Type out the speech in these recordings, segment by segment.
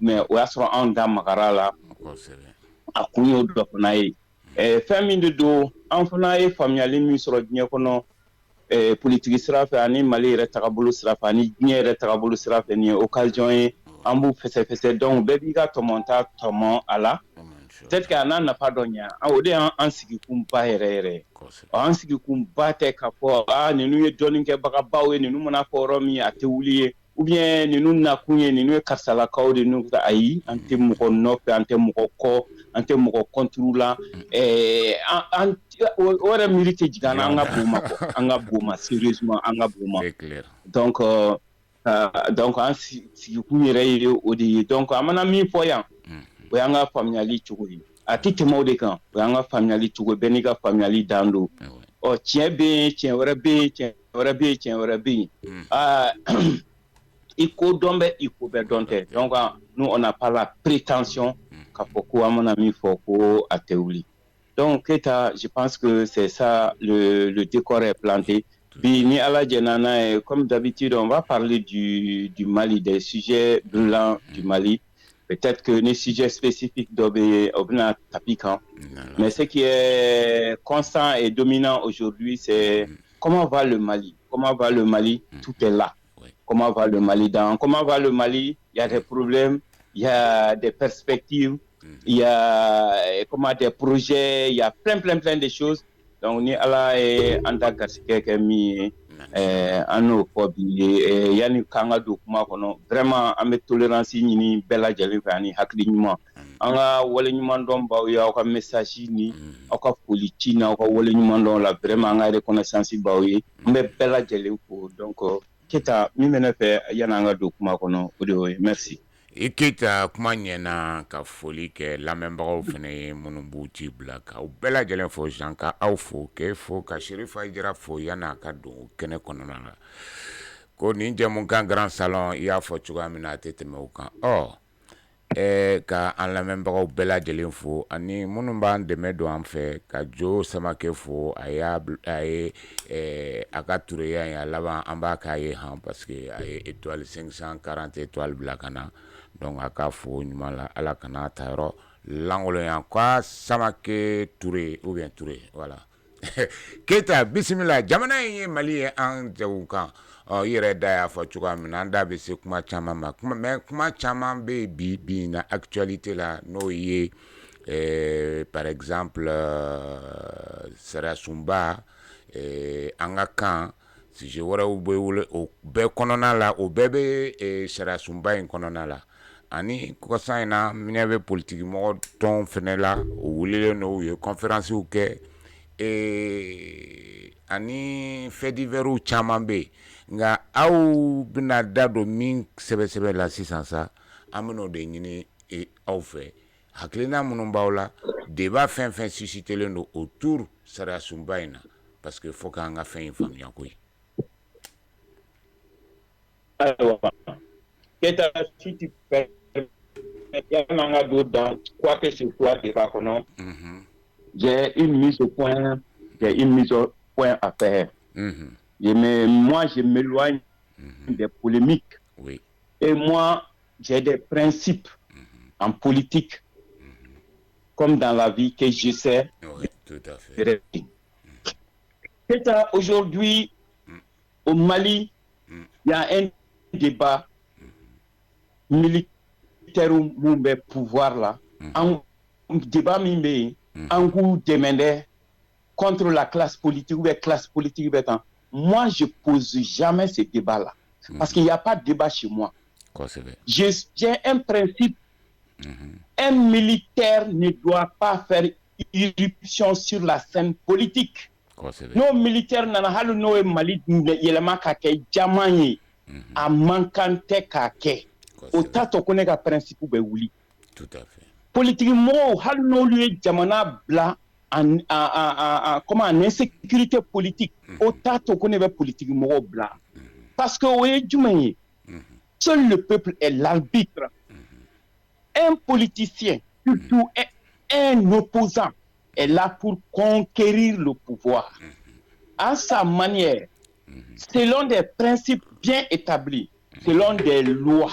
mais o y'a sɔrɔ anw da magara la a kun y'o dɔ fana ye fɛn min de don an fana ye faamuyali min sɔrɔ diɲɛ kɔnɔ politiki sira fɛ ani Mali yɛrɛ tagabolo sira fɛ ani diɲɛ yɛrɛ tagabolo sira fɛ nin ye occasion ye an b'u fɛsɛfɛsɛ donc bɛɛ b'i ka tɔmɔta tɔmɔ a la peut-être que a n'a nafa dɔ ɲa o de y'an sigikunba yɛrɛ yɛrɛ an sigikunba tɛ k'a fɔ ninnu ye dɔnnikɛbagabaw ye ninnu mana fɔ yɔrɔ min a tɛ wuli ye ou bien ninnu nakun ye ninnu ye karisalakaw de n'u ayi an tɛ mɔgɔ nɔfɛ an tɛ mɔgɔ kɔ an tɛ mɔgɔ contre la o yɛrɛ miiri tɛ jigin an na an ka b'o ma sérieusement an ka b'o ma donc an sigikun yɛrɛ ye o de ye donc an mana min fɔ yan o y'an ka faamuyali cogo ye a tɛ tɛmɛ o de kan o y'an ka faamuyali cogo bɛɛ n'i ka faamuyali dan don tiɲɛ bɛ yen tiɲɛ wɛrɛ bɛ yen tiɲɛ wɛrɛ bɛ yen tiɲɛ wɛrɛ bɛ yen i ko dɔn bɛ i ko bɛɛ dɔn tɛ donc nous on n'a pas la prétention k'a fɔ ko an mana min fɔ ko a tɛ wuli donc Keita je pense que c'est ça le décor est planté puis ni ala jɛna n'a ye comme d'habitude on va parler du Mali des sujets brûlants du Mali. Peut-être que les sujets spécifiques doivent tapis quand. Mais ce qui est constant et dominant aujourd'hui, c'est comment va le Mali. Comment va le Mali? Tout est là. Comment va le Mali? Comment va le Mali? Il y a des problèmes, il y a des perspectives, il y a des projets, il y a plein de choses. Donc, ni ala et anda kasike mi ano ko bi yani kanga do kuma kono vraiment ame tolérance ni bella jali fani hakli nyuma anga wala nyuma ndom baw ya ko message ni ko politique na ko wala nyuma ndom la vraiment anga reconnaissance baw yi mbe bella jali ko donc Keita mi mena fe yana anga do kuma kono o merci Keita kuma ɲɛna ka foli kɛ lamɛnbagaw fana ye minnu b'u ci bila ka u bɛɛ lajɛlen fo Jean ka aw fo k'e fo ka Serifa Jara fo yan'a ka don kɛnɛ kɔnɔna la ko nin jɛmukan grand salon i y'a fɔ cogoya min na a tɛ tɛmɛ o kan ka an lamɛnbagaw bɛɛ lajɛlen fo ani minnu b'an dɛmɛ don an fɛ ka Jo Samake fo a ye a ka tureya ye a laban an b'a k'a ye han parce que a ye étoile 540 étoile bila ka na donc a ka fo ɲuman la ala kana ta yɔrɔ langolonya quoi Samake Touré ou bien Touré voilà Keita bisimila jamana in ye Mali ye an jagokan i yɛrɛ da y'a fɔ cogoya min na an da bɛ se kuma caman ma mais kuma caman bɛ bi na actualité la n'o ye par exemple Sarasunba an ka kan sujet wɛrɛw bɛ wele o bɛɛ kɔnɔna la o bɛɛ bɛ Sarasunba in kɔnɔna la ani kɔsan in na minɛ bɛ politiki mɔgɔ tɔn fɛnɛ la o welelen don u ye conférencew kɛ ani fait divers caman bɛ yen nka aw bɛna da don min sɛbɛsɛbɛ la sisan sa an bɛn'o de ɲini aw fɛ hakilina minnu b'aw la débat fɛn fɛn suscitelen don autour Sarasunba in na parce que faut k'an ka fɛn in faamuya koyi. Alors, Keita, si tu permets, il y a un don dans quoi que ce soit débat qu'on j'ai une mise au point à faire. Moi, je m'éloigne des polémiques. Oui. Et moi, j'ai des principes en politique, comme dans la vie, que je sais. Oui, tout à fait. Aujourd'hui, au Mali, il y a un débat militaire où le pouvoir là, un débat en coup demandait contre la classe politique ou la classe politique. Moi, je pose jamais ce débat-là. Parce qu'il n'y a pas de débat chez moi. J'ai un principe. Un militaire ne doit pas faire irruption sur la scène politique. Nos militaires n'ont pas le Mali yelema kake jamanye a mankante kake. Autant to connaît un principe ou oui. Tout à fait. Politiquement, hal no lieu jamana bla en comment en insécurité politique. Autant to connaît pas politique mo bla. Parce que oui jumaye. Seul le peuple est l'arbitre. Un politicien, surtout un opposant, est là pour conquérir le pouvoir. À sa manière, selon des principes bien établis, selon des lois.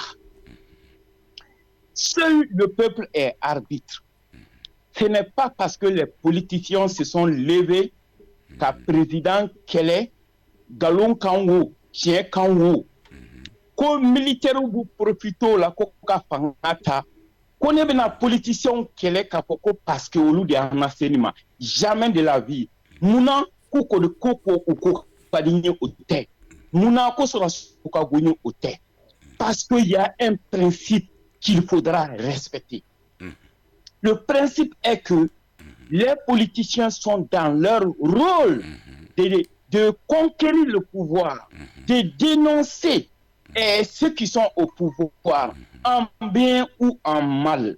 Seul le peuple est arbitre. Ce n'est pas parce que les politiciens se sont levés qu'un président Kélé, Galon Kango, Chien Kango, qu'au militaire vous profitez la coca fangata, qu'on est un politicien Kélé Kapoko parce que au lieu de enseignement, jamais de la vie. Mouna, koko de koko ou koko padigné au thé. Mouna, ko sera koka gagné au thé. Parce qu'il y a un principe qu'il faudra respecter. Le principe est que les politiciens sont dans leur rôle de conquérir le pouvoir, de dénoncer ceux qui sont au pouvoir, en bien ou en mal.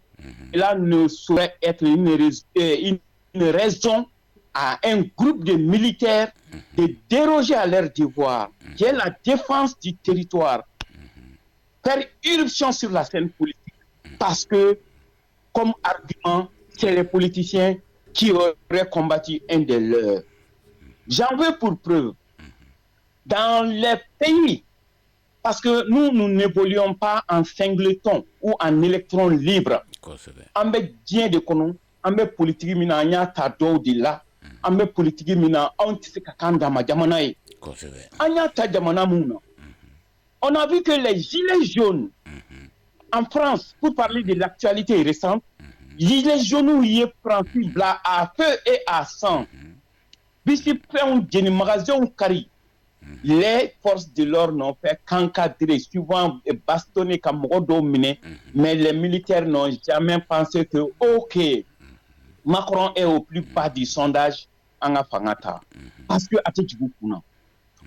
Cela ne saurait être une raison à un groupe de militaires de déroger à leur devoir, qui est la défense du territoire, faire irruption sur la scène politique, parce que comme argument, c'est les politiciens qui auraient combattu un des leurs. J'en veux pour preuve. Dans les pays, parce que nous n'évoluons pas en singleton ou en électron libre. En fait, bien de konon, en fait, politique mina anya tado de là, en fait, politique mina on tisse kakanda ma jamanae. Anya ta jamana muna. On a vu que les gilets jaunes en France, pour parler de l'actualité récente, les genoux y est pris là à feu et à sang. Les forces de l'ordre n'ont fait qu'encadrer, souvent bastonner comme dominé, mais les militaires n'ont jamais pensé que, ok, Macron est au plus bas du sondage en Afangata. Parce que,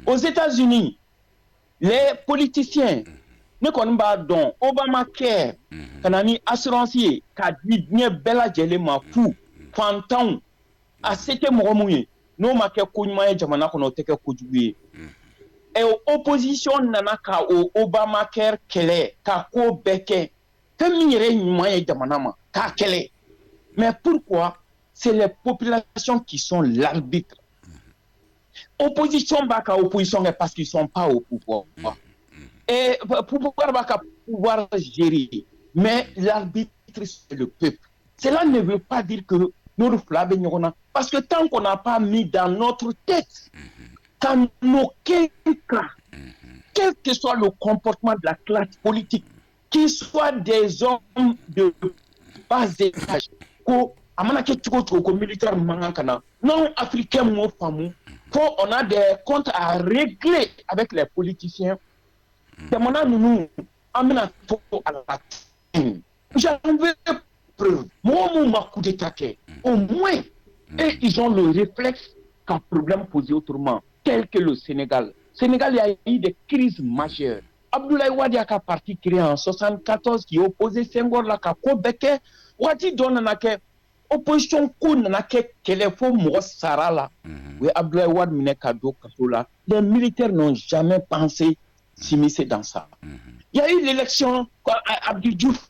aux États-Unis, les politiciens, ne connaissent pas donc Obamacare, kanani assurancier, kadi nye bela jele ma fou, fantan, a sete mouye, no make kounymaye jamana kono teke koujouye. Et opposition nana ka o Obamacare kele, ka ko beke, femire nymaye jamana ma, ka kele. Mais pourquoi? C'est les populations qui sont l'arbitre. Opposition baka opposition parce qu'ils sont pas au pouvoir. Et pour pouvoir gérer. Mais l'arbitre, c'est le peuple. Cela ne veut pas dire que nous reflabons. Parce que tant qu'on n'a pas mis dans notre tête qu'en aucun cas, quel que soit le comportement de la classe politique, qu'ils soient des hommes de bas étage, non africains, on a des comptes à régler avec les politiciens. J'en veux preuve. Au moins, et ils ont le réflexe qu'un problème posé autrement, tel que le Sénégal. Sénégal, il y a eu des crises majeures. Abdoulaye Wade a un parti créé en 1974 qui opposait Senghor la Kobeke. Wadi donne opposition qu'elle est faux Sarala. Oui, Abdoulaye Wade mine kado kasola. Les militaires n'ont jamais pensé s'immiscer dans ça. Il y a eu l'élection à Abdou Diouf,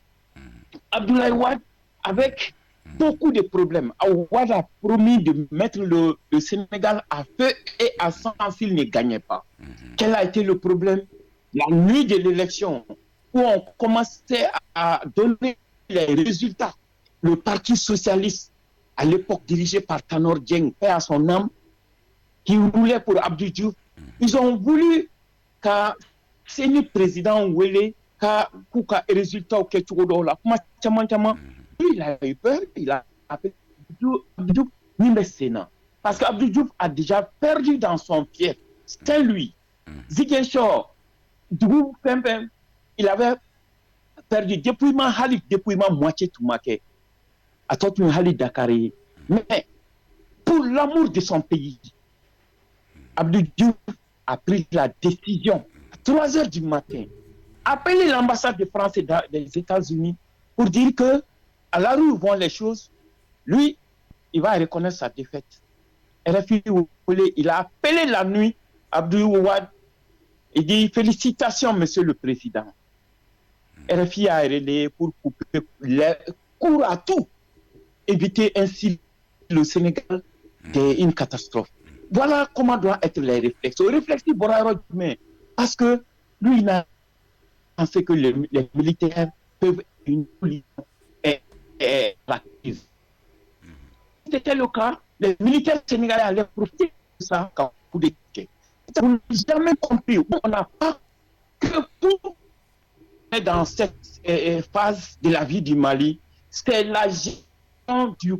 Abdoulaye Wade, avec beaucoup de problèmes. Wade a promis de mettre le Sénégal à feu et à sang s'il ne gagnait pas. Quel a été le problème? La nuit de l'élection, où on commençait à donner les résultats. Le Parti socialiste, à l'époque dirigé par Tanor Dieng, paix à son âme, qui roulait pour Abdou Diouf, ils ont voulu que c'est le président Ouele, Kouka et résultat au Ketoudo, là, il a eu peur, il a appelé Abdou Diouf Sénat. Parce qu'Abdou Diouf a déjà perdu dans son pied. C'est lui. Ziguinchor, Dougou Pempem, il avait perdu dépouillement Halid, dépouillement moitié tout maquet. À toi, tu Halid Dakari. Mais pour l'amour de son pays, Abdou Diouf a pris la décision à 3 heures du matin, appeler l'ambassade de France et des États-Unis pour dire que à la rue où vont les choses, lui, il va reconnaître sa défaite. RFI, il a appelé la nuit Abdou Wade. Il dit félicitations, monsieur le président. RFI a relayé pour couper les cours à tout, éviter ainsi le Sénégal d'une catastrophe. Voilà comment doivent être les réflexes. Le réflexe, parce que lui, il a pensé que les militaires peuvent une solution à la crise. Si c'était le cas, les militaires sénégalais allaient profiter de ça comme coup d'échec. Vous n'avez jamais compris. On n'a pas que pour dans cette phase de la vie du Mali, c'est la gestion du